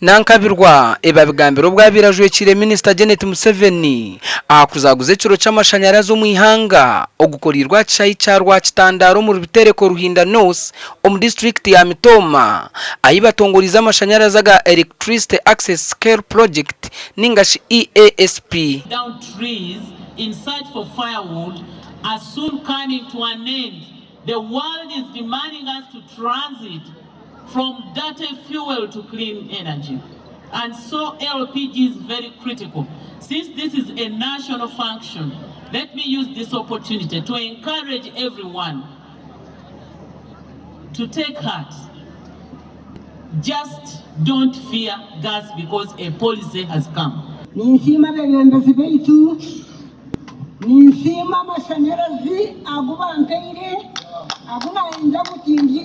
Nankabirwa ebabigambiro bwabirajwe kire Minisita Janet Museveni akuzaguze ciro c'amashanyarazi mu ihanga ogukorirwa cyayi cyarwa kitandaro mu bitereko Ruhinda North mu district ya MITOOMA ayibatongoriza amashanyarazi aga Electricity Access Scale Project ningashi EASP. Down trees in search for firewood are soon coming to an end. The world is demanding us to transit from dirty fuel to clean energy. And so LPG is very critical. Since this is a national function, let me use this opportunity to encourage everyone to take heart. Just don't fear gas because a policy has come. Nisima bebembezi beitu, nisima mashanyarazi aguba nteire, aguba injabu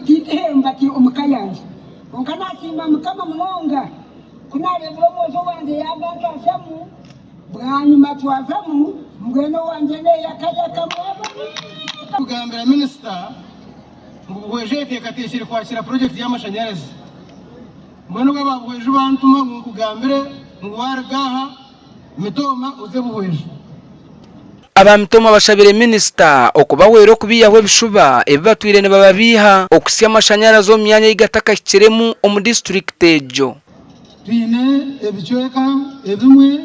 kitihemba ki omukayanja. Onkana sima mukama mulonga, kuna lebromo zo wande yaganta samu, bwanyuma twazamu, mugeno wanje ne yakaya kamweba. Kugambira Minister, ngubweje katishira kwakira project y'amashanyarazi. Mbona ko babweje bantuma ngukugambire ngwargaha MITOOMA uze buhweje. Aba MITOOMA bashabire Minister okubahwero kubiyahwe bishuba ebibatwirene bababiha okusya amashanyarazi mu myanya yigataka kiremu mu district ejo. Twine ebichweka ebimwe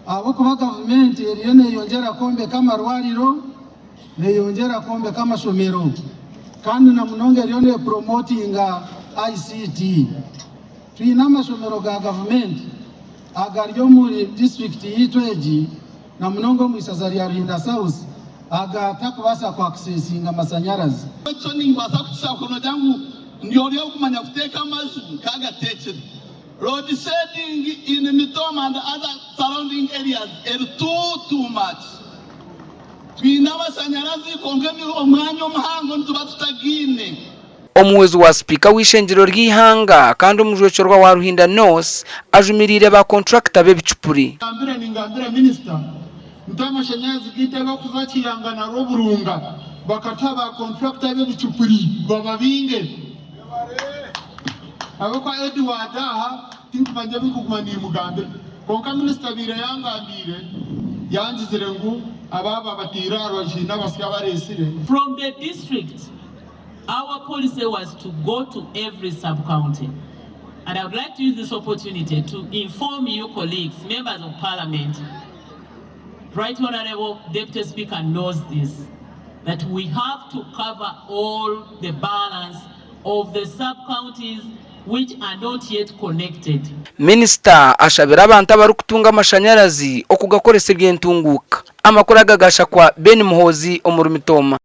abo kuba government eriyo neyongera kombe kama rwariro neyongera kombe kama somero kandi na munonge eriyo ne promotinga ICT. Twina amasomero ga government agaryo muri district yitweji na munongo mu isazari ya Ruhinda South agatakubasa kwa accessinga amashanyarazi. Cyo ningwasa kusakono jangu ndiyo kumanya kuteka amazu kagatechere. Road shedding in MITOOMA and other surrounding areas are too much. Twina amashanyarazi kongeni omwanya omuhango ntuba tutagine. Omuwezi wa speaker w'ishenjero ry'ihanga kandi umujwecorwa wa Ruhinda North ajumirire ba contractor b'ebicupuri. Ngambire Minister ntamashanyarazi gitego kuzakiyanga na roburunga bakataba contractor b'ebicupuri bababinge abakwa Edward aha timpanje bikugumani mugambe konka Minister bire yangambire yanjizire ngo ababa batira arwajina basya baresire. From the district, our policy was to go to every sub-county. And I would like to use this opportunity to inform you colleagues, members of parliament, Right Honorable Deputy Speaker knows this, that we have to cover all the balance of the sub-counties which are not yet connected. Minister ashabira abantu abarukutunga amashanyarazi okugakoresa byentunguka. Amakuru agagasha kwa Ben Muhozi omuri MITOOMA.